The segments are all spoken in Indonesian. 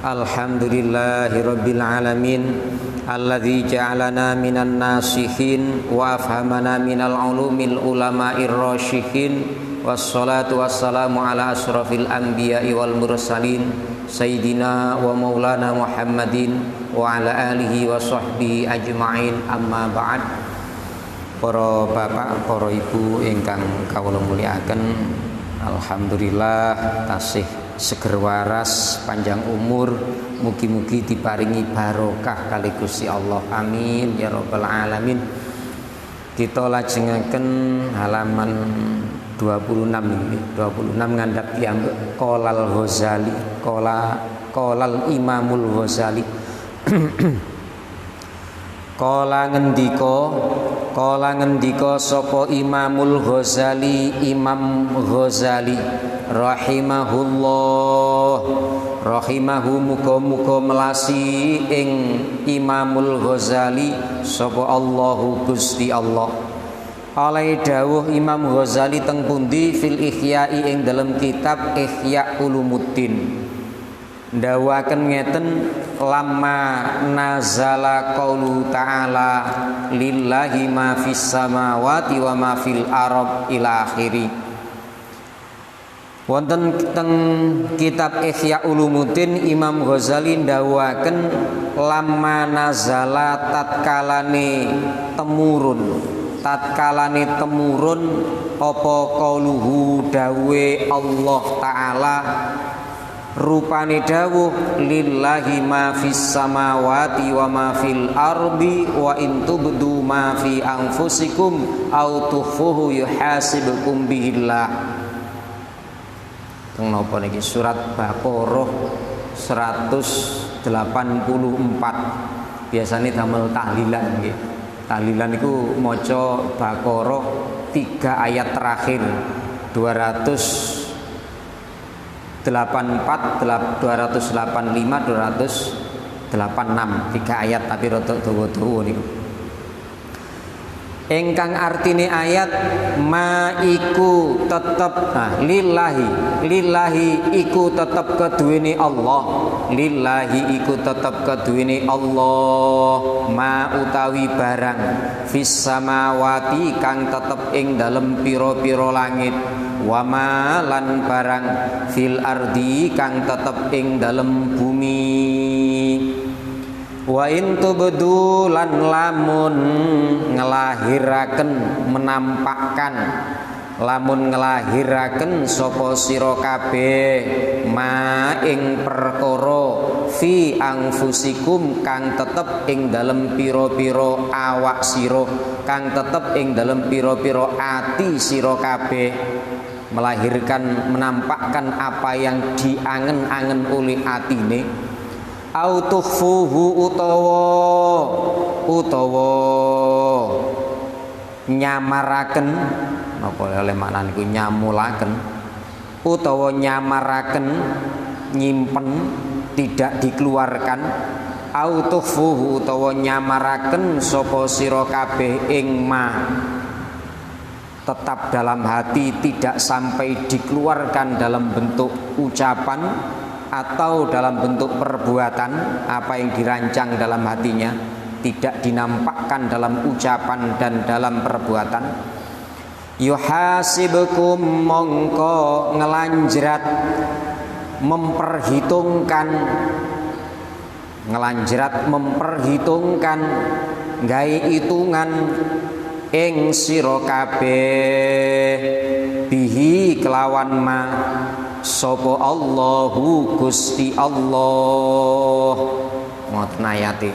Alhamdulillahirabbil alamin alladzi ja'alana minan nasihin wa afhamana minal ulumil ulama'ir rasyidin wassalatu wassalamu ala asrafil anbiya'i wal mursalin sayyidina wa maulana Muhammadin wa ala alihi wa sahbihi ajma'in, amma ba'd. Para bapak, para ibu ingkang kawula mulyakaken, alhamdulillah tasih seger waras, panjang umur, mugi-mugi diparingi barokah kali Gusti Allah, amin ya rabbal alamin. Kita lajengaken halaman 26 ini, 26 ngandhap piyambak Qolal Ghazali, Qolal Imamul Ghazali. Kala ngendika sapa Imamul Ghazali, Imam Ghazali rahimahullah, rahimahu muga-muga melasi ing Imamul Ghazali sapa Allahu Gusti Allah. Alai dawuh Imam Ghazali teng pundi fil Ihya'i ing dalam kitab Ihya Ulumuddin, ndawaken ngeten, lama nazala qaulu ta'ala lillahi ma fis samawati wa ma fil ard ila akhiri. Wonten teng kitab Ihya Ulumuddin Imam Ghazali ndawaken lama nazala tatkalane temurun apa qauluhu dawe Allah taala, rupane dawuh lillahi ma fis samawati wa ma fil ardi wa in tubdu ma fi anfusikum aw tukhfuhu yuhasibukum bihillah. Teng napa niki surat Baqarah 184. Biasane damel tahlilan nggih. Tahlilan niku maca Baqarah 3 ayat terakhir, 284, 285, 286, 3 ayat tapi rada dawa-dawa niku. Ingkang artine ayat ma iku tetep, lillahi iku tetep keduwene Allah, lillahi iku tetep keduwene Allah, ma utawi barang fis samawati kang tetep ing dalem pira-pira langit, wa ma lan barang fil ardi kang tetep ing dalem bumi. Wa in tubdu lan lamun ngelahiraken, menampakkan, lamun ngelahiraken sapa sira kabeh ma ing perkara fi anfusikum kang tetep ing dalem pira-pira awak sira, kang tetep ing dalem pira-pira ati sira kabeh, melahirkan, menampakkan apa yang diangen-angen oleh atine, au tukhfuhu utawa nyamaraken, napa oleh maknane iku nyamulaken, utawa nyamaraken, nyimpen, tidak dikeluarkan, au tukhfuhu utawa nyamaraken sapa sira kabeh ing ma tetap dalam hati, tidak sampai dikeluarkan dalam bentuk ucapan atau dalam bentuk perbuatan. Apa yang dirancang dalam hatinya tidak dinampakkan dalam ucapan dan dalam perbuatan. Yuhasibukum mongko ngelanjrat, memperhitungkan, gawe hitungan ing sira kabeh bihi kelawan ma sapa Allahu Gusti Allah. Ngoten ayate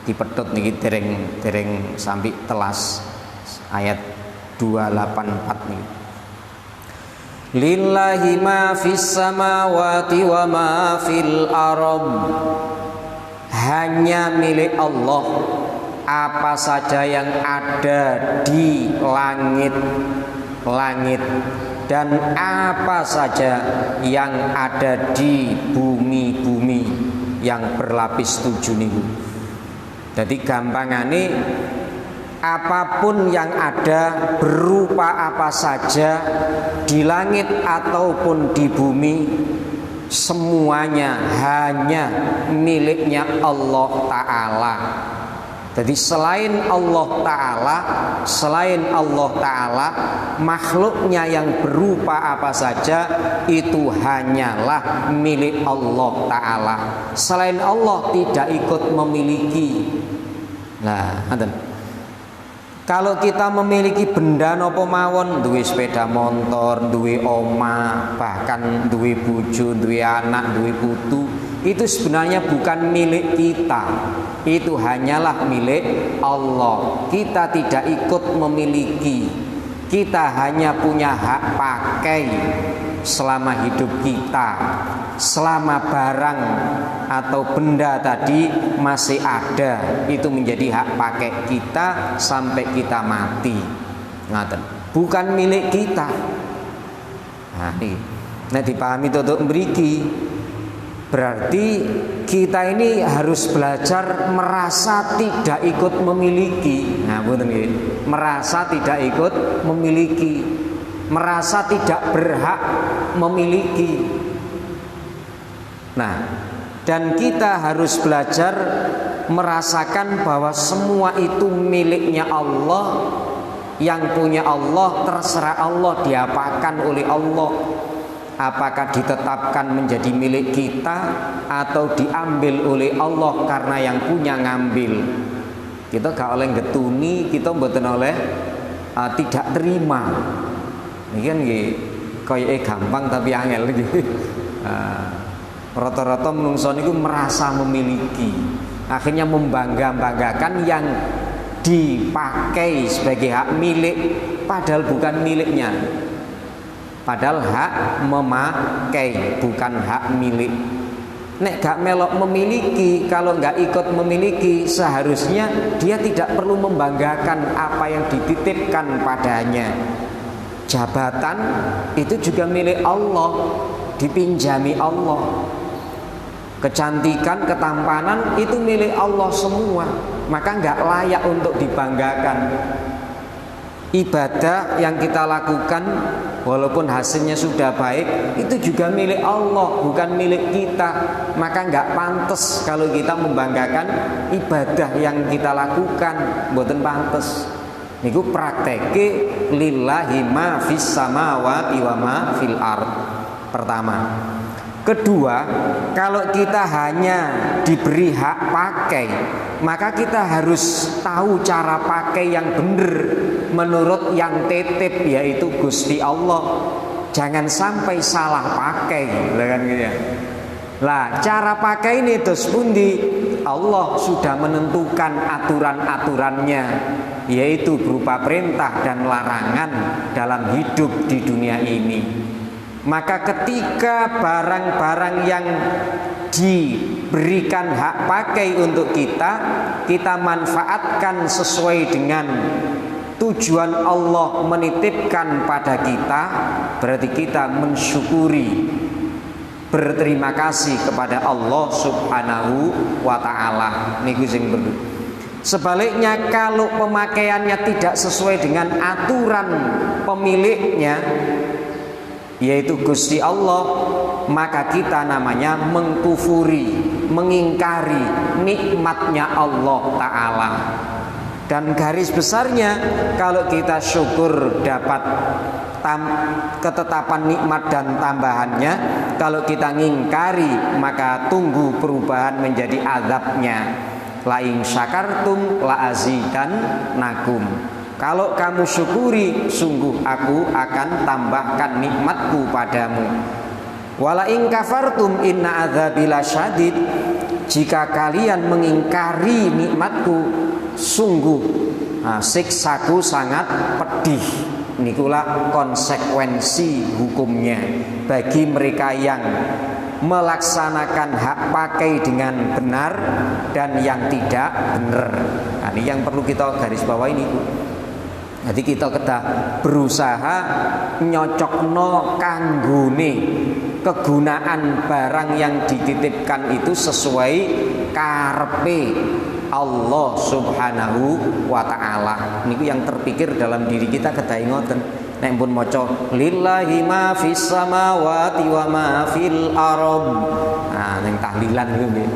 dipethut niki dereng sampai telas ayat 284 niki. Lillahi ma fis samawati wa ma fil ard, hanya milik Allah apa saja yang ada di langit dan apa saja yang ada di bumi yang berlapis 7 niku. Jadi gampangane apapun yang ada berupa apa saja di langit ataupun di bumi, semuanya hanya miliknya Allah Ta'ala. Jadi selain Allah Ta'ala, makhluknya yang berupa apa saja itu hanyalah milik Allah Ta'ala. Selain Allah tidak ikut memiliki. Nah, kalau kita memiliki benda nopo mawon, duwe sepeda motor, duwe omah, bahkan duwe bojo, duwe anak, duwe putu, itu sebenarnya bukan milik kita. Itu hanyalah milik Allah. Kita tidak ikut memiliki. Kita hanya punya hak pakai selama hidup kita, selama barang atau benda tadi masih ada, itu menjadi hak pakai kita sampai kita mati. Bukan milik kita. Nah, ini nek dipahami untuk mriki, berarti kita ini harus belajar merasa tidak ikut memiliki. Nah, betul nggih. Merasa tidak ikut memiliki, merasa tidak berhak memiliki. Nah, dan kita harus belajar merasakan bahwa semua itu miliknya Allah. Yang punya Allah, terserah Allah, diapakan oleh Allah. Apakah ditetapkan menjadi milik kita atau diambil oleh Allah karena yang punya ngambil. Kita gak oleh getuni, kita mboten oleh tidak terima. Ini kan nggih koyoke gampang tapi angel iki. Rata-rata menungso niku merasa memiliki, akhirnya membanggakan yang dipakai sebagai hak milik, padahal bukan miliknya. Padahal hak memakai, bukan hak milik. Nek gak melok memiliki, kalau gak ikut memiliki, seharusnya dia tidak perlu membanggakan apa yang dititipkan padanya. Jabatan itu juga milik Allah, dipinjami Allah. Kecantikan, ketampanan itu milik Allah semua, maka nggak layak untuk dibanggakan. Ibadah yang kita lakukan walaupun hasilnya sudah baik itu juga milik Allah, bukan milik kita, maka nggak pantas kalau kita membanggakan ibadah yang kita lakukan, mboten pantas. Niku prakteke lillahi ma fis samawati wa ma fil ard. Pertama. Kedua, kalau kita hanya diberi hak pakai, maka kita harus tahu cara pakai yang benar menurut yang titip, yaitu Gusti Allah. Jangan sampai salah pakai, kan gitu ya. Lah, cara pakai ini terus pundi? Allah sudah menentukan aturan-aturannya, yaitu berupa perintah dan larangan dalam hidup di dunia ini. Maka ketika barang-barang yang diberikan hak pakai untuk kita manfaatkan sesuai dengan tujuan Allah menitipkan pada kita, berarti kita mensyukuri, berterima kasih kepada Allah Subhanahu wa ta'ala. Niku sing perlu. Sebaliknya, kalau pemakaiannya tidak sesuai dengan aturan pemiliknya, yaitu Gusti Allah, maka kita namanya mengkufuri, mengingkari nikmatnya Allah Ta'ala. Dan garis besarnya, kalau kita syukur dapat ketetapan nikmat dan tambahannya, kalau kita ngingkari maka tunggu perubahan menjadi azabnya. La in syakartum la azidannakum. Kalau kamu syukuri, sungguh aku akan tambahkan nikmatku padamu. Wala in kafartum inna adzabi lasyadid. Jika kalian mengingkari nikmatku, sungguh siksaku sangat pedih. Nikulah konsekuensi hukumnya bagi mereka yang melaksanakan hak pakai dengan benar dan yang tidak benar. Nah, ini yang perlu kita garis bawah ini. Jadi kita berusaha nyocokno kanggone kegunaan barang yang dititipkan itu sesuai karepe Allah Subhanahu wa ta'ala. Niku yang terpikir dalam diri kita kedah ngoten. nek pun maca lillahi ma fis samawati wa ma fil ardh. Nah ning tahlilan kuwi nggih.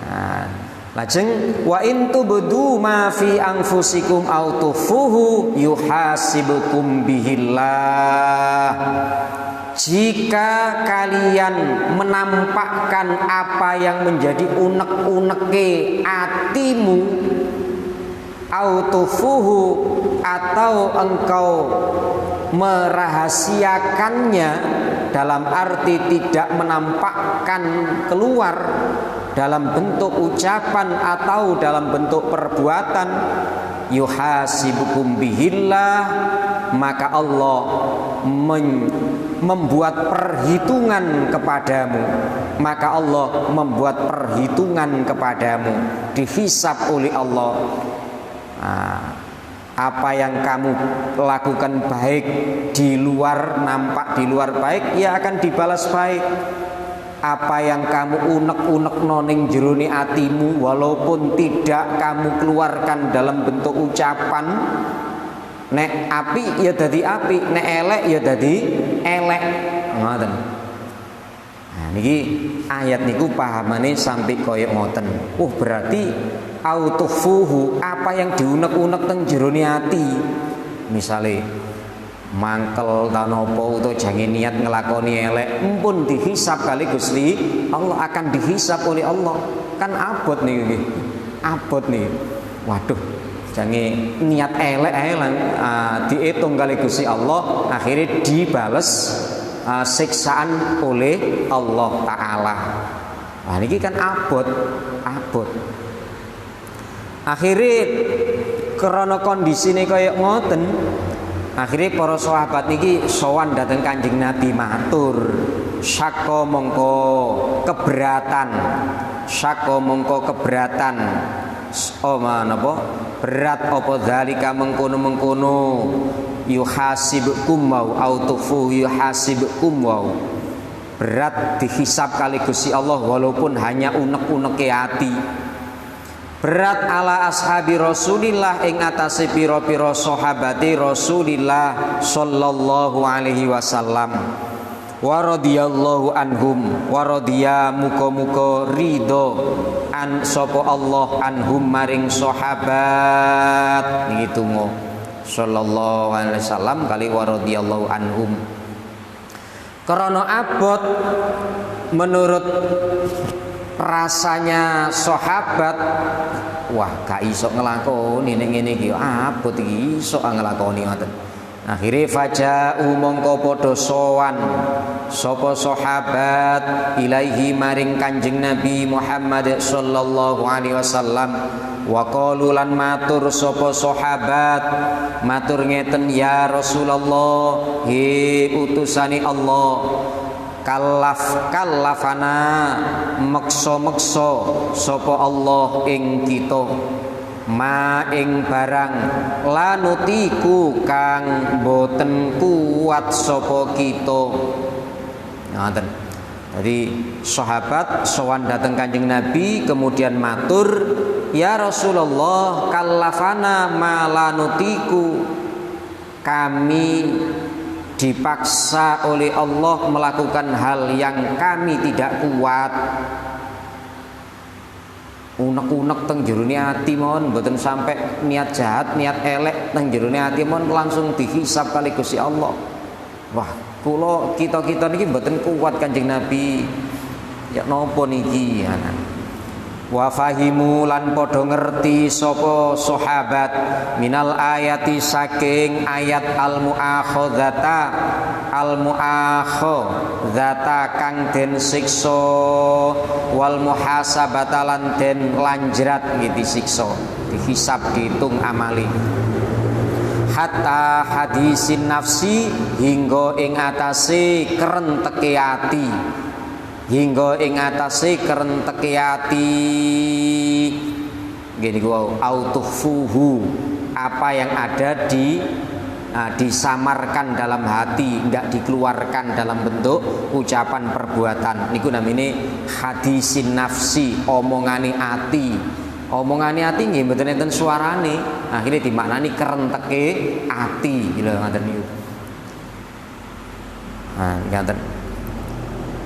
Nah, lajeng wa in tubdu ma fi anfusikum aw tufuhu yuhasibukum bihillah. Jika kalian menampakkan apa yang menjadi unek-uneke atimu, autufuhu, atau engkau merahasiakannya, dalam arti tidak menampakkan keluar dalam bentuk ucapan atau dalam bentuk perbuatan, yuhasibukum bihillah, maka Allah membuat perhitungan kepadamu, maka Allah membuat perhitungan kepadamu, dihisab oleh Allah. Nah, apa yang kamu lakukan baik di luar, nampak di luar baik, ya akan dibalas baik. Apa yang kamu unek-unek noning jerone atimu, walaupun tidak kamu keluarkan dalam bentuk ucapan, nek api ya dadi api, nek elek ya dadi elek. Ngoten. Nah niki ayat niku pahamane sampai koyok ngoten. Berarti autufuhu, apa yang diunek-unek teng jerone ati. Misale mangkel ta napa utawa jange niat ngelakoni elek, mumpun dihisab kali Gusti Allah, akan dihisab oleh Allah. Kan abot nih nggih. Abot nih. Waduh, jange niat elek ae lan diitung kali Gusti Allah, akhirnya dibales siksaan oleh Allah taala. Nah niki kan abot. Akhirnya krana kondisine kaya ngoten, akhirnya para sahabat niki sowan dateng Kanjeng Nabi matur, syako mongko keberatan. Napa? Berat apa dzalika mengkono-mengkono, yuhasibkum wa autufu yuhasibkum wa. Berat dihisab kali Gusti Allah walaupun hanya unek-uneke ati. Berat ala ashabi Rasulillah ing atase pira-pira sahabate Rasulillah sallallahu alaihi wasallam. Wa radhiyallahu anhum, wa radhiya muga-muga ridho an sapa Allah anhum maring sahabat. Niki donga sallallahu alaihi wasallam kali wa radhiyallahu anhum. Karena abot menurut rasanya sahabat, wah gak iso ngelakoni ning ngene iki, abot iki iso ngelakoni ngoten. Akhire faja'u mongko padha sowan sapa sahabat ilaihi maring Kanjeng Nabi Muhammad sallallahu alaihi wasallam, wa qalu lan matur sapa sahabat, matur ngeten, ya Rasulullah, he utusane Allah, kallafana meksa sapa Allah ing kita, ma ing barang lanutiku kang boten kuat sapa kita. Ngoten. Jadi sahabat sowan dateng Kanjeng Nabi kemudian matur, ya Rasulullah, kallafana ma lanutiku, kami dipaksa oleh Allah melakukan hal yang kami tidak kuat. Unek-unek teng jerone ati mon, mboten sampai niat jahat, niat elek teng jerone ati mon langsung dihisab kali Gusti Allah. Wah, kula kita niki mboten kuat Kanjeng Nabi. Ya napa niki ana. Wa fahimu lan padha ngerti sapa sahabat minal ayati saking ayat al-mu'akhadzata kang den siksa, wal muhasabata lan den lanjrat nggih disiksa, dihisab dihitung amali. Hatta hadisin nafsi, hingga ing atase kerenteke ati, hingga ing atase kerenteke ati. Gini gua autufuhu, apa yang ada disamarkan dalam hati, enggak dikeluarkan dalam bentuk ucapan perbuatan. Niku namine hadisin nafsi, omongane ati. Omongane ati nggih mboten enten suarane, akhirnya dimaknani kerenteke ati, lho ngoten niku.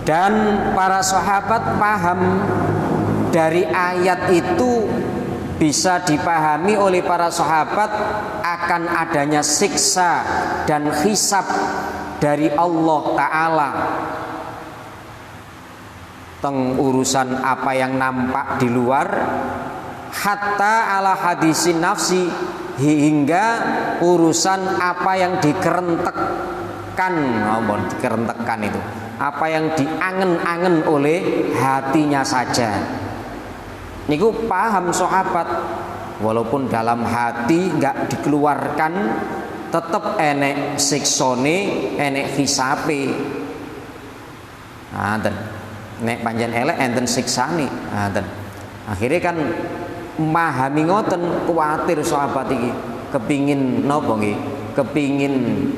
Dan para sahabat paham dari ayat itu, bisa dipahami oleh para sahabat akan adanya siksa dan hisab dari Allah Ta'ala teng urusan apa yang nampak di luar, hatta ala hadisin nafsi, hingga urusan apa yang dikerentekkan, dikerentekkan itu apa yang diangen-angen oleh hatinya saja. Niku paham sahabat, walaupun dalam hati nggak dikeluarkan, tetep enek siksone, enek hisape. Nek panjen elek enten siksane. Akhirnya kan memahami ngoten, kuatir sahabat iki kepingin nopo nggih, kepingin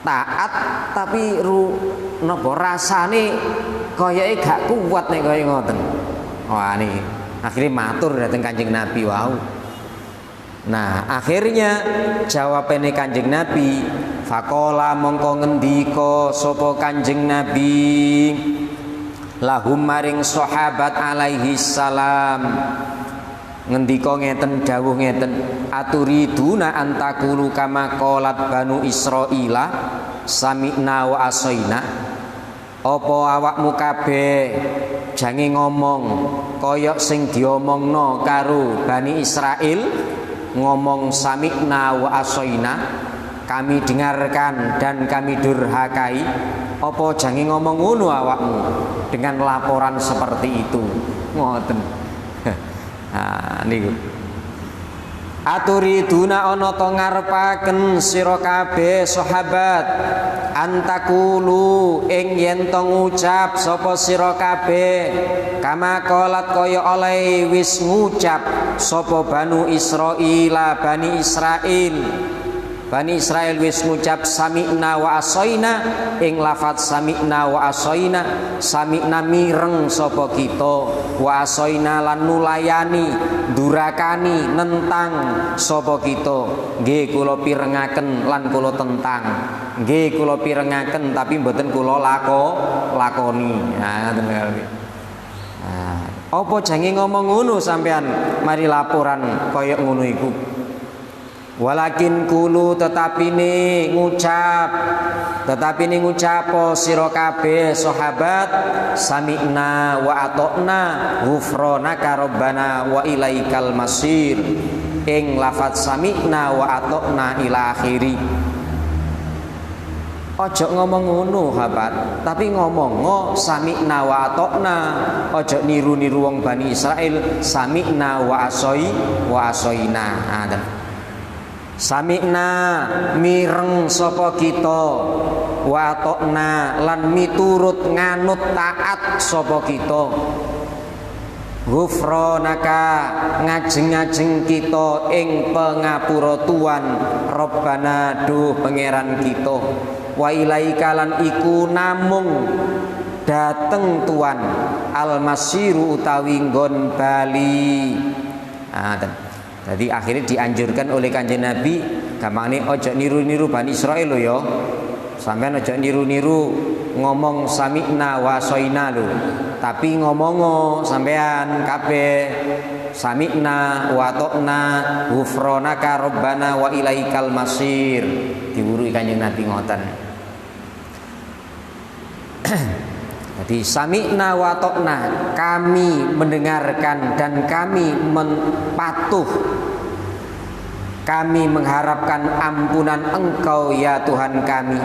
taat tapi nopo rasane koyoke gak kuat nek koyo ngoten. Wah niki akhirnya matur dateng Kanjeng Nabi wau. Nah, akhirnya jawabane Kanjeng Nabi, faqala mongko ngendika sapa Kanjeng Nabi lahum maring sahabat alaihi salam, ngendika ngeten, dawuh ngeten, aturiduna antakulu kama qalat banu Israila sami'na wa asaina. Apa awakmu kabeh jange ngomong kaya sing diomongno karo Bani Israil, ngomong sami'na wa asaina, kami dengarkan dan kami durhakai. Apa jange ngomong ngono awakmu dengan laporan seperti itu? Ngoten. Niku aturiduna ana to ngarepaken sira kabeh sahabat antakulu ing yen to ngucap sapa sira kabeh kama qalat kaya oleh wis ngucap sapa Banu Israila Bani Israil. Bani Israil wis ngucap sami'na wa asaina, ing lafadz sami'na wa asaina, sami'na mireng sapa kita, wa asaina lan nulayani, durakani, nentang sapa kita. Nggih kula pirengaken lan kula tentang. Nggih kula pirengaken tapi mboten kula lakoni. Ngoten nggih. Apa jange ngomong ngono sampean mari laporan kaya ngono iku. Walakin kulu tetapi ni ngucap sira kabeh sahabat sami'na wa ata'na ghufranaka rabbana wa ilaikal masir, ing lafadz sami'na wa ata'na ila akhiri. Ojo ngomong ngono sahabat, tapi ngomong sami'na wa ata'na. Ojo niru-niru wong Bani Israil sami'na wa asoina. Sami'na mireng sapa kita, wa ata'na lan miturut nganut taat sapa kita. Ghufranaka ngajeng-ajeng kita ing pangapura Tuhan, Rabbana duh pangeran kita, wa ilaika lan iku namung dateng Tuhan, al-masiru utawi nggon bali. Jadi akhirnya dianjurkan oleh Kanjeng Nabi, gampangane ojo niru-niru Bani Israil lho ya. Sampeyan ojo niru-niru ngomong sami'na wa asoina lho. Tapi ngomong sampean kabeh sami'na wa ta'na ghufranaka rabbana wa ilaikal masir. Diwurui Kanjeng Nabi ngoten. Jadi sami'na wa ta'na, kami mendengarkan dan kami patuh. Kami mengharapkan ampunan Engkau ya Tuhan kami.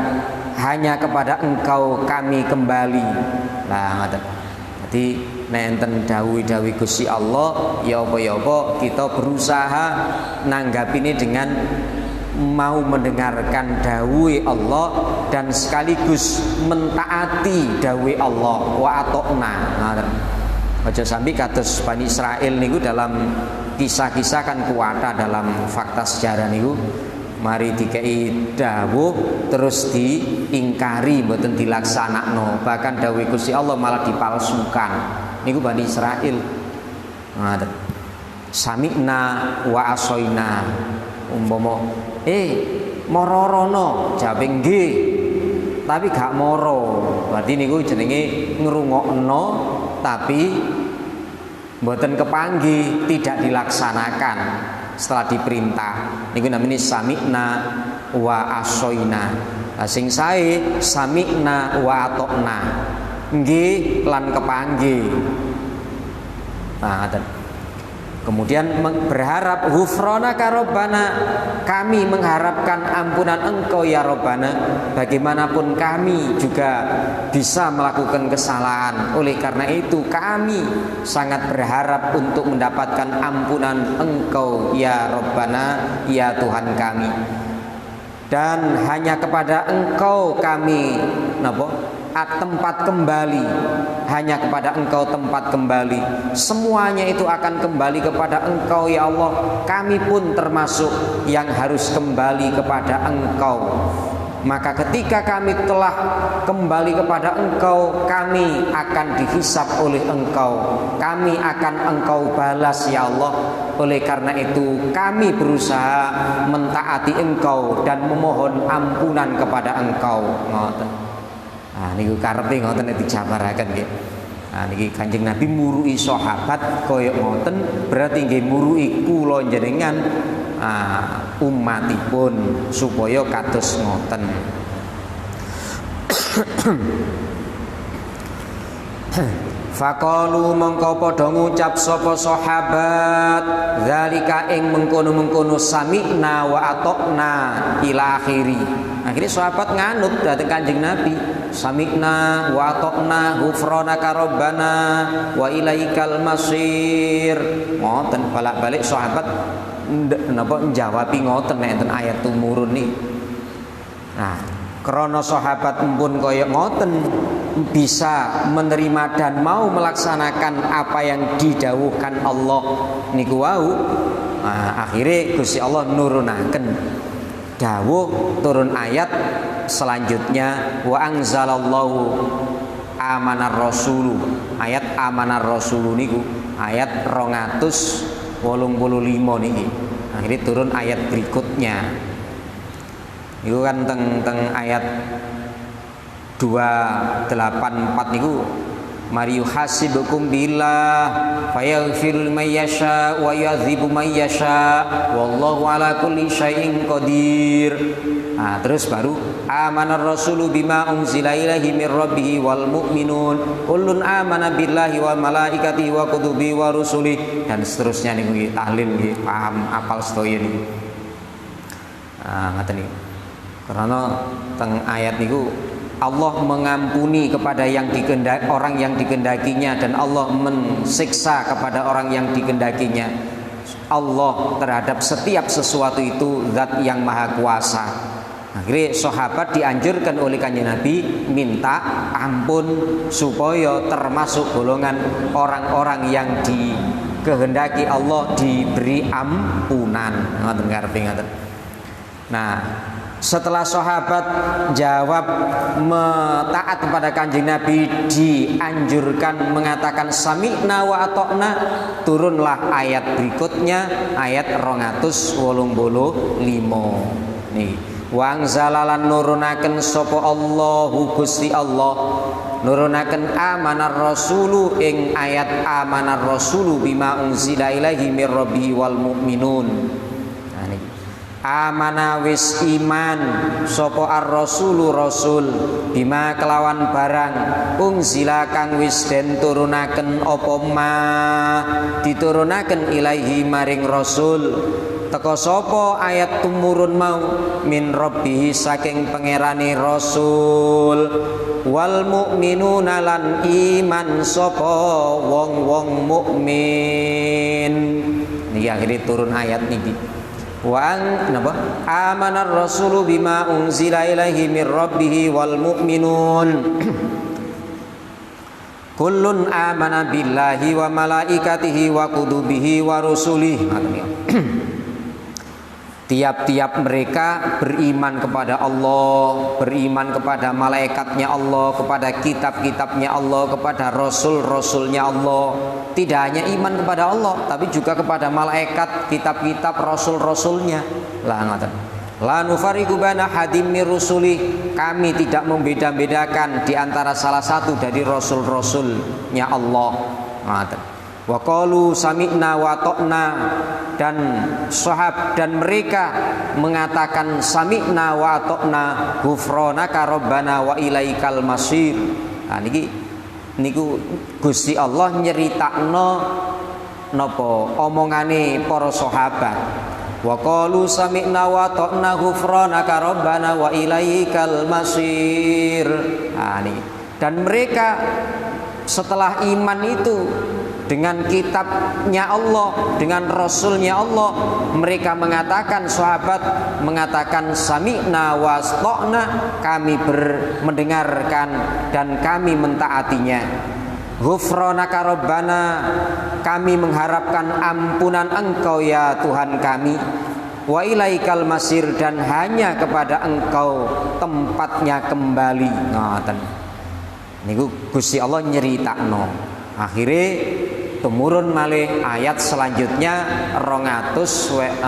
Hanya kepada Engkau kami kembali. Lah ngoten. Jadi nenten dawuh-dawuh Gusti Allah ya apa kita berusaha nanggapine dengan mau mendengarkan dawuh Allah dan sekaligus mentaati dawuh Allah wa ata'na. Aja sampai kados Bani Israil niku dalam kisah-kisah kan kuwata dalam fakta sejarah niku mari dikei dawuh terus diingkari mboten dilaksanakno, bahkan dawuh Gusti Allah malah dipalsukan. Niku Bani Israil. Sami'na wa asoina. Umpama Moro-rono jawabe nggih. Tapi gak moro. Berarti niku jenenge ngrungokno tapi mboten kepanggih, tidak dilaksanakan setelah diperintah. Niku namanya sami'na wa asoina. Sing sae sami'na wa atokna. Nggih lan kepanggih. Nah, kemudian berharap ghufranaka Rabbana, kami mengharapkan ampunan Engkau ya Rabbana. Bagaimanapun kami juga bisa melakukan kesalahan. Oleh karena itu kami sangat berharap untuk mendapatkan ampunan Engkau ya Rabbana, ya Tuhan kami. Dan hanya kepada Engkau kami tempat kembali, hanya kepada Engkau tempat kembali. Semuanya itu akan kembali kepada Engkau ya Allah. Kami pun termasuk yang harus kembali kepada Engkau. Maka ketika kami telah kembali kepada Engkau, kami akan dihisab oleh Engkau, kami akan Engkau balas ya Allah. Oleh karena itu kami berusaha mentaati Engkau dan memohon ampunan kepada Engkau. Ngoten. Nah niku karepe ngoten dijabaraken nggih. Nah niki Kanjeng Nabi murui sahabat kaya ngoten, berarti nggih murui kula njenengan umatipun supaya kados ngoten. Faqalu mongko padha ngucap sapa sahabat zalika ing mengkono-mengkono sami'na wa atokna ila akhiri. Akhirnya sahabat nganut dhateng Kanjeng Nabi, sami'na wa atokna ghufranaka Rabbana wa ilaikal masir. Ngoten balik-balik sahabat napa njawabi ngoten enten ayat tumurun nih. Nah, krana sahabat pun kaya ngoten bisa menerima dan mau melaksanakan apa yang didhawuhkan Allah niku wau. Nah, akhirnya Gusti Allah nurunaken dawuh turun ayat selanjutnya wa anzalallahu amanar rasulu. Ayat amanar rasulu niku ayat 285 niki. Akhirnya turun ayat berikutnya. Niku kan teng ayat 284 niku mari yuhasibukum billah fayaghfiru liman yasha wa yu'adzibu man yasha wallahu ala kulli syai'in qadir. Nah, terus baru amanar rasulu bima unzila ilaihi mir rabbih wal mu'minun kullun amana billahi wa malaikatihi wa kutubihi wa rusulihi, dan seterusnya niku tahlil nggih paham apal sedaya niku. Ngaten niku. Karena teng ayat niku Allah mengampuni kepada orang yang dikendakinya dan Allah mensiksa kepada orang yang dikendakinya. Allah terhadap setiap sesuatu itu zat yang maha kuasa. Akhirnya sahabat dianjurkan oleh Kanjeng Nabi minta ampun supaya termasuk golongan orang-orang yang dikehendaki Allah diberi ampunan. Nah, setelah sahabat jawab taat kepada Kanjeng Nabi, dianjurkan mengatakan sami'na wa atokna, turunlah ayat berikutnya ayat 285 nih. Wa anzalalan nurunaken sapa Allahu Gusti Allah nurunaken amanar rasulu ing ayat amanar rasulu bima unzila ilaihi mir rabbi wal mu'minun. Amana wis iman sapa ar-rasulu rasul bima kelawan barang unzila kang wis den turunaken apa ma diturunaken ilaihi maring rasul teka sapa ayat tumurun mau min rabbihi saking pangerane rasul wal mu'minuna lan iman sapa wong-wong mukmin. Niki akhire turun ayat niki. Wa amanar rasulu bima unzila ilaihi mir rabbih wal mu'minun kullun amana billahi wa malaikatihi wa kutubihi wa rusulihi. Tiap-tiap mereka beriman kepada Allah, beriman kepada malaikatnya Allah, kepada kitab-kitabnya Allah, kepada rasul-rasulnya Allah. Tidak hanya iman kepada Allah, tapi juga kepada malaikat, kitab-kitab, rasul-rasulnya. Lah ngoten. La nufariqu baina hadim mir rusuli, kami tidak membeda-bedakan di antara salah satu dari rasul-rasulnya Allah. Wa qalu sami'na wa ta'na, dan sahab dan mereka mengatakan sami'na wa ta'na ghufranaka rabbana wa ilaikal masir. Nah niku Gusti Allah nyeritakno napa omongane para sahabat. Wa qalu sami'na wa ta'na ghufranaka rabbana wa ilaikal masir. Dan mereka setelah iman itu dengan kitabnya Allah, dengan rasulnya Allah, mereka mengatakan, sahabat mengatakan sami'na wa ta'na, kami mendengarkan dan kami mentaatinya. Ghufranaka rabbana, kami mengharapkan ampunan Engkau ya Tuhan kami. Wa ilaikal masir, dan hanya kepada Engkau tempatnya kembali. Ngoten. Niku Gusti Allah nyeritakno. Akhire tumurun malih ayat selanjutnya 286.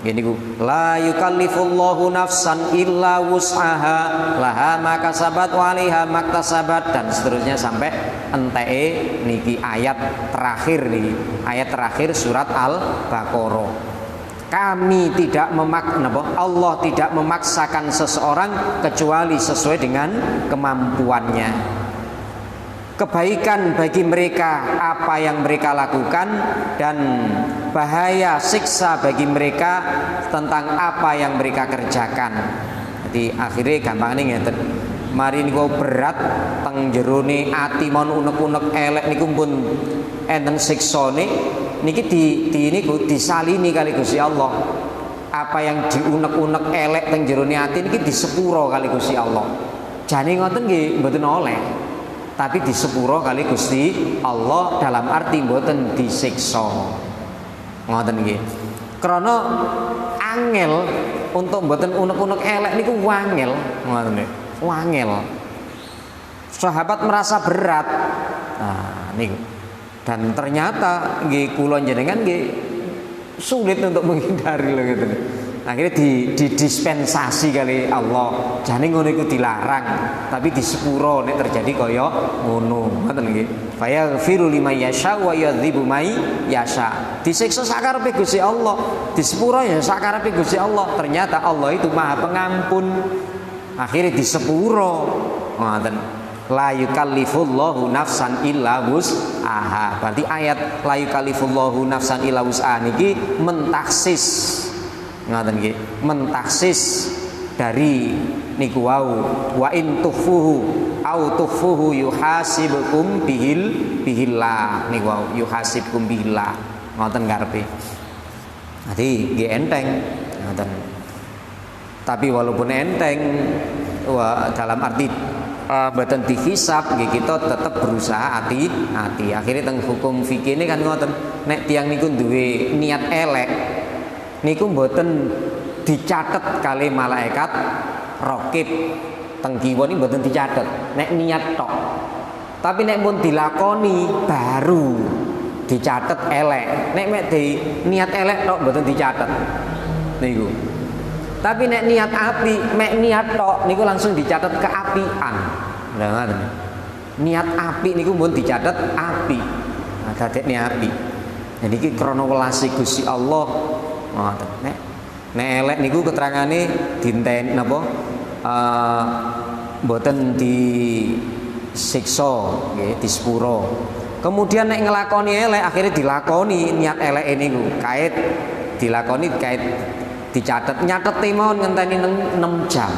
Gini ku, la yukallifullahu nafsan illa wus'aha laha ma kasabat wa 'alaiha maktasabat, dan seterusnya sampai enteke niki ayat terakhir niki. Ayat terakhir surat Al-Baqarah. Kami tidak Allah tidak memaksakan seseorang kecuali sesuai dengan kemampuannya. Kebaikan bagi mereka apa yang mereka lakukan, dan bahaya siksa bagi mereka tentang apa yang mereka kerjakan. Jadi akhirnya gampang nih ngeten. Mari niku berat teng jerone ati mon unek-unek elek niku pun enten siksane niki niku disalini kali Gusti Allah. Apa yang diunek-unek elek teng jerone ati niki disepuro kali Gusti Allah. Jane ngoten nggih mboten oleh. Tapi disepuro kali Gusti Allah, dalam arti mboten disiksa. Ngoten nggih. Krana angel untuk mboten unek-unek elek niku wangel, ngoten nggih. Wangel. Sahabat merasa berat. Nah, niku. Dan ternyata nggih kula jenengan nggih sulit untuk menghindari lho gitu. Akhirnya didispensasi kali Allah. Jane ngono iku dilarang, tapi disepuro nek terjadi kaya ngono. Ngoten nggih. Fa yaghfiru liman yasha wa yadzibu may yasha. Disiksa sakarepe Gusti Allah, disepuro ya sakarepe Gusti Allah. Ternyata Allah itu Maha Pengampun. Akhirnya disepuro. Ngoten. La yukallifullahu nafsan illa wus'aha. Berarti ayat la yukallifullahu nafsan illa wus'aha niki mentaksis, ngaten nggih, mentaksis dari niku wau, wa in tukhfuhu au tukhfuhu yuhasibukum bihillah niku wau, yuhasibkum bihillah, ngoten karepe. Dadi nggih enteng ngoten. Tapi walaupun enteng dalam arti mboten dihisab nggih, kita tetap berusaha hati-hati. Akhirnya teng hukum fikih ini kan ngoten, nek tiyang niku duwe niat elek niku mboten dicatet kali malaikat raqib, teng kiwa niku mboten dicatet nek niat tok. Tapi nek pun dilakoni baru dicatet elek. Nek mek di niat elek tok mboten dicatet niku. Tapi nek niat api, mek niat tok niku langsung dicatat keapian. Lha ngoten. Niat api niku mun dicatat api. Nah, dadekne api. Jadi iki krana welase Gusti Allah. Ngoten. Nek elek niku keterangane dinten napa? Mboten disiksa nggih, disepuro. Kemudian nek nglakoni elek akhirnya dilakoni niat elek niku. Kait dilakoni kait dicatat, nyatet mawon ngenteni 6 jam.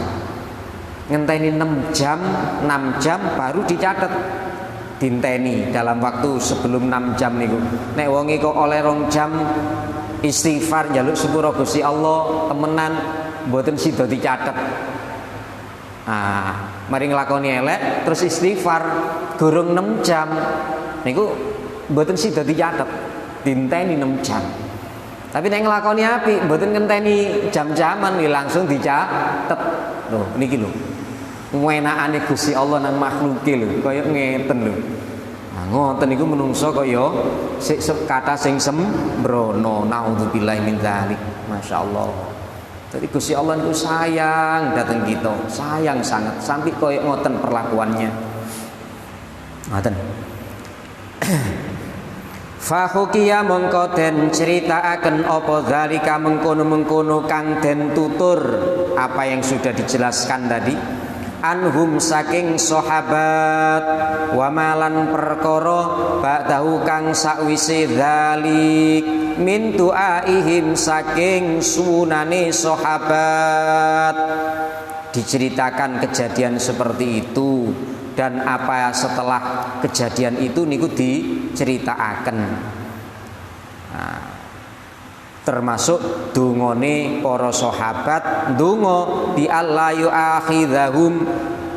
Ngenteni 6 jam baru dicatat. Dinteni dalam waktu sebelum 6 jam niku. Nek wonge kok oleh 2 jam istighfar njaluk sepuro Gusti Allah temenan mboten sida dicatet. Mari nglakoni elek terus istighfar gorong 6 jam niku mboten sida dicatet. Dinteni 6 jam. Tapi nek nglakoni apik mboten ngenteni jam-jaman nggih langsung dicatet. Lho niki lho. Ewenakane Gusti Allah nang makhluke lho, kaya ngeten lho. Nah, ngoten niku menungso kaya kata sing sembrono. Naudzubillahi min dzalik. Masyaallah. Jadi Gusti Allah niku sayang dateng kita, sayang sangat sampai kaya ngoten perlakuannya. Ngoten. Fahukiya mongko den critakaken apa zalika mengkono-mengkono kang den tutur apa yang sudah dijelaskan tadi. Anhum saking sahabat wa malan perkara ba'dahu kang sakwise dzalik min du'aihim saking sunane sahabat. Diceritakan kejadian seperti itu dan apa setelah kejadian itu niku diceritakan. Nah, termasuk dungone para sahabat ndonga bi alla yu'akhidhahum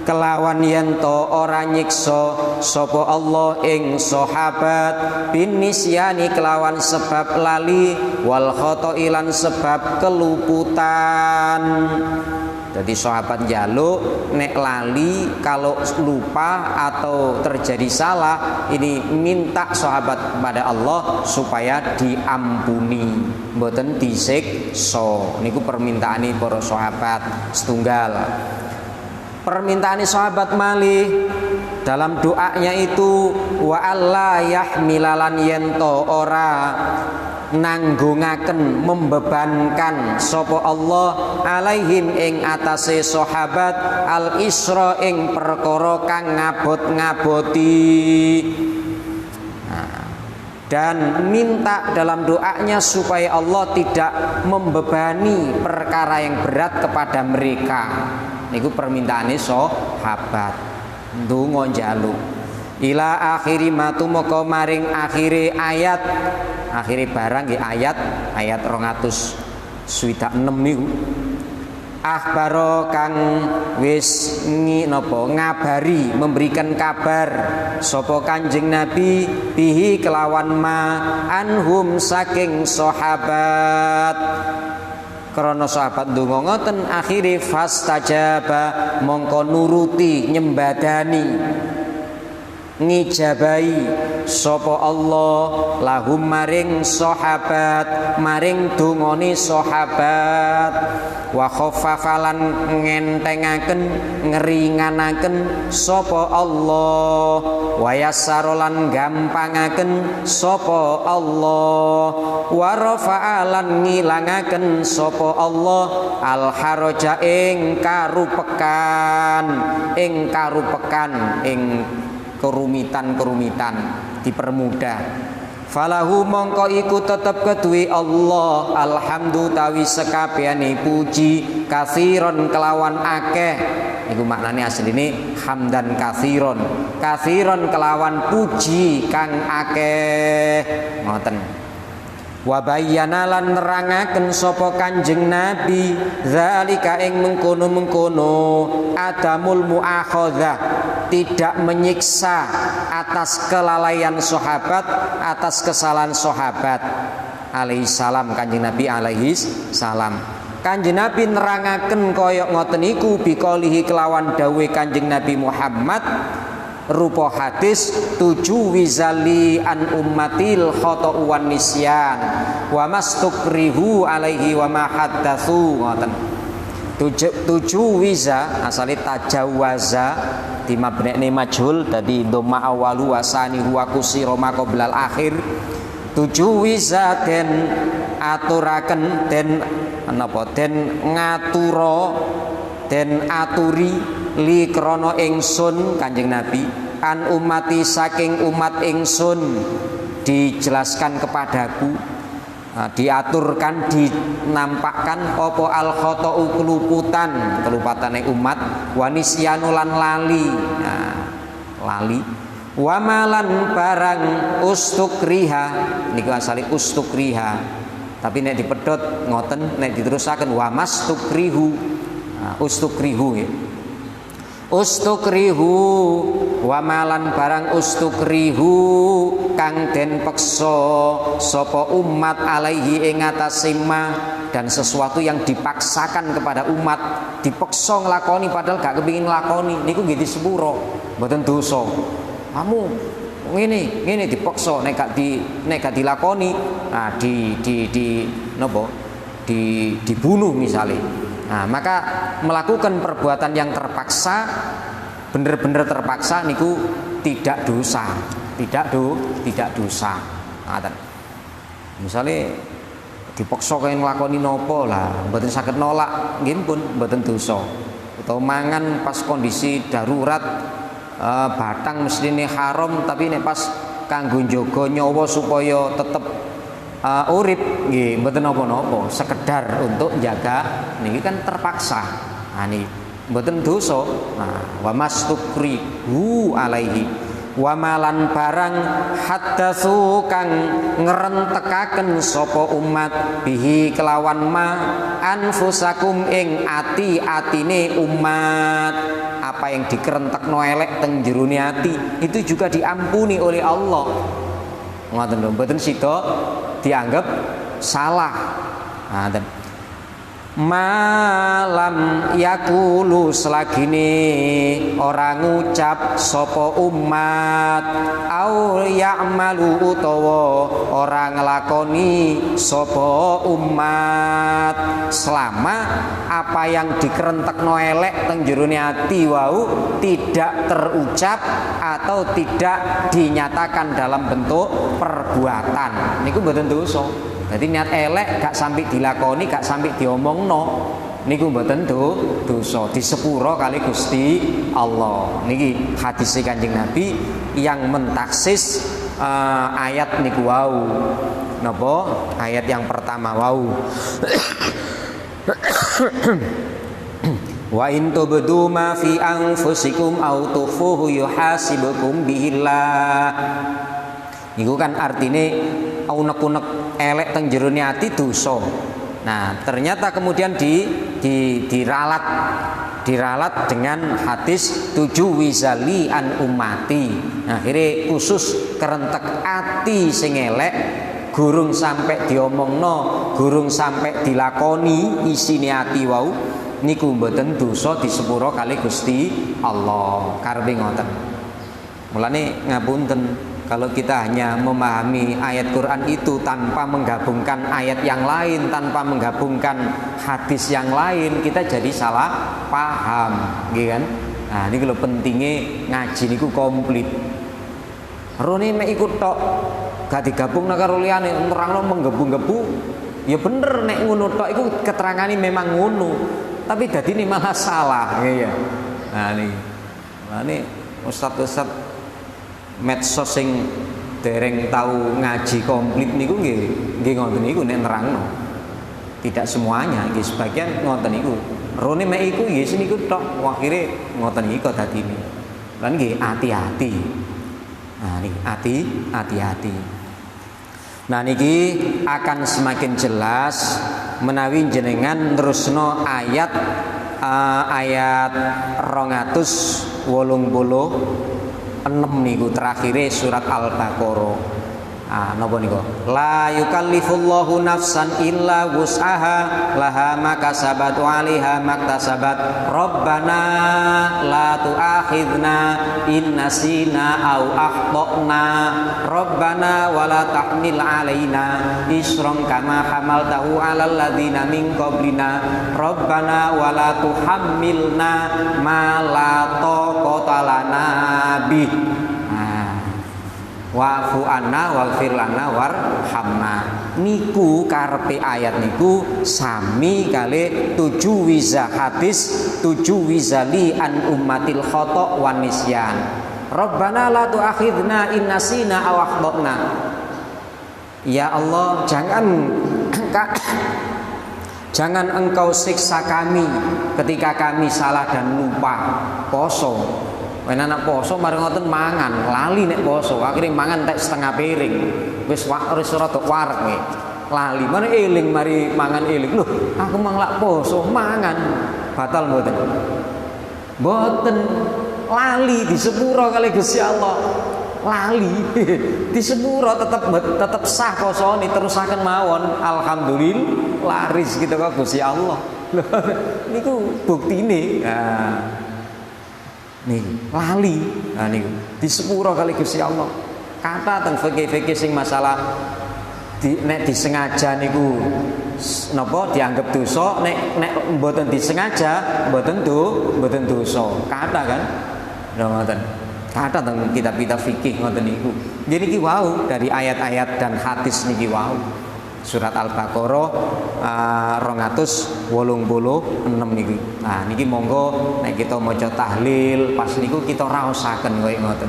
kelawan yen to ora nyiksa sapa Allah ing sahabat bin nisyani kelawan sebab lali wal khata'i lan sebab keluputan. Jadi sahabat njaluk nek lali kalau lupa atau terjadi salah ini minta sahabat kepada Allah supaya diampuni mboten disiksa. Niku permintaane para sahabat setunggal. Permintaan sahabat malih dalam doanya itu wa alla yahmilalan yento ora nanggungaken membebankan sapa Allah alaihim ing atase sahabat al isra ing perkara kang ngabot-ngaboti. Dan minta dalam doanya supaya Allah tidak membebani perkara yang berat kepada mereka. Niku permintaane sahabat ndonga njaluk ila akhiri matu moko maring akhire ayat akhire barang nggih ayat 266 niku akhbaro kang wis ngabari memberikan kabar sapa Kanjeng Nabi bihi kelawan ma anhum saking sahabat. Karena sahabat ndonga ngoten akhire fastajaba mongko nuruti nyembadani ngijabahi sapa Allah lahum maring sahabat maring dongane sahabat wa khaffafalan ngentengaken ngringanaken sapa Allah wa yassarolan gampangaken sapa Allah wa rafa'alan ngilangaken sapa Allah al haraja ing karupekan ing kerumitan dipermudah. Falahu mongko iku tetep keduwe Allah alhamdu tawi sekabehane puji kathiron kelawan akeh. Iku maknane asline hamdan kathiron kelawan puji kang akeh. Ngoten. Wa bayyana lan nerangaken sapa Kanjeng Nabi zalika ing mengkono-mengkono adamul muakhadzah tidak menyiksa atas kelalaian sahabat atas kesalahan sahabat alaihi salam. Kanjeng Nabi alaihi salam Kanjeng Nabi nerangaken koyok ngoten iku biqaulihi kelawan dawuh Kanjeng Nabi Muhammad rupa hadis tuju wizali an ummatil khata'u wan nisyan wa mastukrihu alaihi wa ma haddatsu. Ngoten tuju wiza asale tajawaza di mabni majhul dadi dhamma awalu wasani huwa kusira maqablal akhir. Tuju wiza den aturaken den napa den ngatura den aturi li krana ingsun Kanjeng Nabi an umati saking umat ingsun dijelaskan kepadaku diaturkan dinampakkan apa al khata'u kelupatane umat wa nisyanu lan lali wa malan barang ustukriha niku asale ustukriha tapi nek dipedhot ngoten nek diterusaken wa mastukrihu ustukrihu ya. Ustukrihu wa malan barang ustukrihu kang den peksa sapa umat alaihi ing atase ma dan sesuatu yang dipaksakan kepada umat dipeksa nglakoni padahal gak kepengin nglakoni niku nggih disepuro mboten dosa. Kamu ngene dipaksa nek gak dilakoni, nah dibunuh misalnya. Nah, maka melakukan perbuatan yang terpaksa, bener-bener terpaksa niku tidak dosa, tidak dosa. Nah, misalnya dipaksa kaya nglakoni nopo lah, mboten saged nolak, nggih pun mboten dosa. Atau mangan pas kondisi darurat, batang mestine haram tapi nek pas kanggo njaga nyawa supaya tetep urip nggih mboten napa-napa, sekedar untuk jaga niki kan terpaksa. Nah niki mboten dosa. Nah wa mastukrihu alaihi wa malan barang haddatsu kang ngrentekaken sapa umat bihi kelawan ma anfusakum ing ati-atine umat. Apa yang dikerentekno elek teng jerone ati itu juga diampuni oleh Allah. Ngoten lho, mboten sida dianggap salah. Nah, malam yakulu selagine orang ngucap sapa umat au ya'malu utawa orang nglakoni sapa umat, selama apa yang dikerentekno elek teng jerone ati wau tidak terucap atau tidak dinyatakan dalam bentuk perbuatan niku mboten dosa. Jadi niat elek gak sampai dilakoni, gak sampai diomongno, niku mboten dosa, disepuro kali Gusti Allah. Niki hadis Kanjeng Nabi yang mentaksis ayat niku wau. Napa? Ayat yang pertama wau. Wa in tubdu ma fi anfusikum aw tukhfuhu yuhasibukum bihillah. Niku kan artine unek-unek elek teng jerone ati dosa. Nah, ternyata kemudian diralat dengan hadis 7 wizali an ummati. Nah, akhirnya khusus kerentek ati sing elek gurung sampai diomongno, gurung sampai dilakoni isine ati wau niku mboten dosa disepuro kali Gusti Allah. Karepe ngoten. Mulane ngapunten kalau kita hanya memahami ayat Quran itu tanpa menggabungkan ayat yang lain, tanpa menggabungkan hadis yang lain, kita jadi salah paham, gitu kan? Nah, ini kalau pentingnya ngaji niku komplit. Rone mek ikut tok, gak digabungna karo liyane, nerangno menggebu-gebu. Ya bener nek ngono tok iku keterangane memang ngono, tapi dadine malah salah, ya. Nah, ini ustaz-ustaz medsos sing dereng tahu ngaji komplit niku nggih ngoten niku nek nerangno. Tidak semuanya, nggih sebagian ngoten niku. Rone mek iku nggih niku tok, akhire ngoten iki dadine. Lan nggih hati-hati. Nah niki hati-hati. Nah niki akan semakin jelas menawi jenengan terusno ayat 286 niku terakhire surat Al-Baqarah. Napa niku? La yukallifullahu nafsan illa wus'aha laha ma kasabat wa 'alaiha maktasabat. Rabbana la tu'akhidna in nasina aw akhtana. Rabbana wa la tahmil 'alaina isran kama hamaltahu 'alal ladzina min qablina. Rabbana wa la tuhammilna ma la taqata lana bih. Wa'fu anna waghfir lana warhamna. Niku karepe ayat niku sami kali 7 wiza hadis 7 wizali an ummatil khata' wan nisyan. Rabbana la tu'akhidna in nasina aw akhtana. Ya Allah, jangan engkau siksa kami ketika kami salah dan lupa. Poso anak poso mari ngoten mangan lali nek poso akhirnya mangan tek setengah piring wis rada wareg nggih lali mari eling mari mangan eling lho aku mang lak poso mangan batal mboten lali disepuro kali Gusti Allah lali disepuro tetep sah posone terusaken mawon alhamdulillah laris gitu kok Gusti Allah lho niku buktine. Nih lali, nah niku disepuro kali Gusti Allah. Kata teng fikih-fikih sing masalah nek disengaja niku napa dianggap dosa, nek mboten disengaja mboten dosa. Kata kan? Ngoten. Kata teng kitab-kitab fikih ngoten niku. Jadi niki wau dari ayat-ayat dan hadis niki wau. Surat Al-Baqarah 286 niki. Nah niki monggo nek kita maca tahlil pas niku kita raosaken koyo ngoten.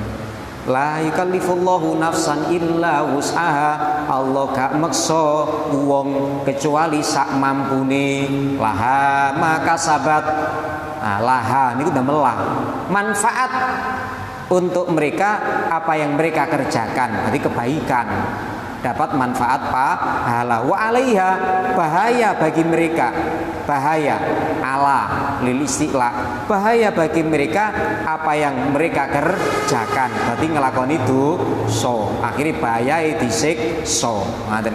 La yukallifullahu nafsan illa wus'aha. Allah gak meksa wong kecuali sak mampune. Laha maka sabat. Nah, laha niku damel lah. Manfaat untuk mereka apa yang mereka kerjakan, berarti kebaikan. Dapat manfaat pahala. Wa alaiha bahaya bagi mereka. Bahaya ala lil istilah. Bahaya bagi mereka apa yang mereka kerjakan. Berarti ngelakoni itu akhirnya bahaya disiksa. Ngoten.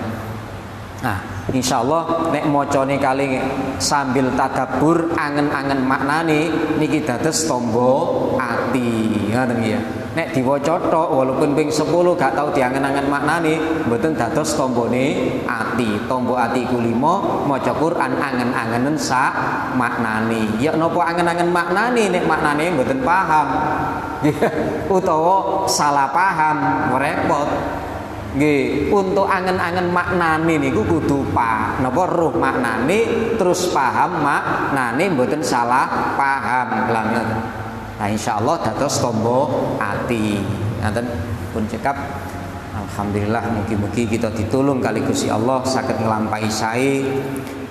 Nah, insyaallah nek macane kali sambil tadabbur angen-angen maknane niki dados tombo ati. Ngoten ya. Nek diwaca tok walaupun ping 10 gak tau diangen-angen maknane mboten dados tombone ati. Tombo ati iku 5 maca Quran angen-angenen sak maknane. Ya napa angen-angen maknane nek maknane mboten paham. Utawa salah paham repot. Nggih, untuk angen-angen maknane niku kudu napa roh maknane terus paham maknane mboten salah paham. Nah insyaallah dados tombo ati. Ngaten pun cekap. Alhamdulillah mugi-mugi kita ditulung kali Gusti Allah saged nglampahi sae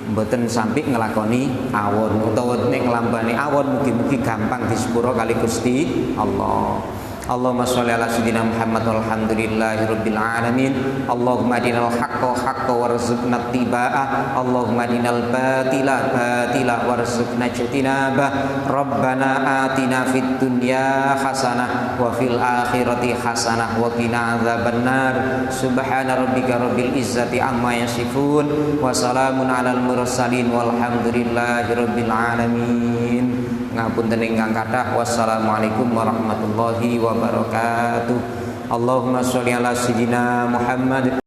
mboten sampai ngelakoni awon utawa nek nglampani awon mugi-mugi gampang disepuro kali Gusti Allah. Allahumma sholli ala sayyidina Muhammad walhamdulillahi rabbil alamin. Allahumma dinal haqqa haqqa warzuqna ittiba'ah. Allahumma dinal batila batila warzuqna ijtinabah. Rabbana atina fid dunya hasanah wa fil akhirati hasanah wa qina adzabannar. Subhana rabbika rabbil izzati amma yasifun wa salamun alal mursalin walhamdulillahi rabbil alamin. Ngapunten ingkang kathah. Wassalamualaikum warahmatullahi wabarakatuh. Allahumma sholli ala sayyidina Muhammad.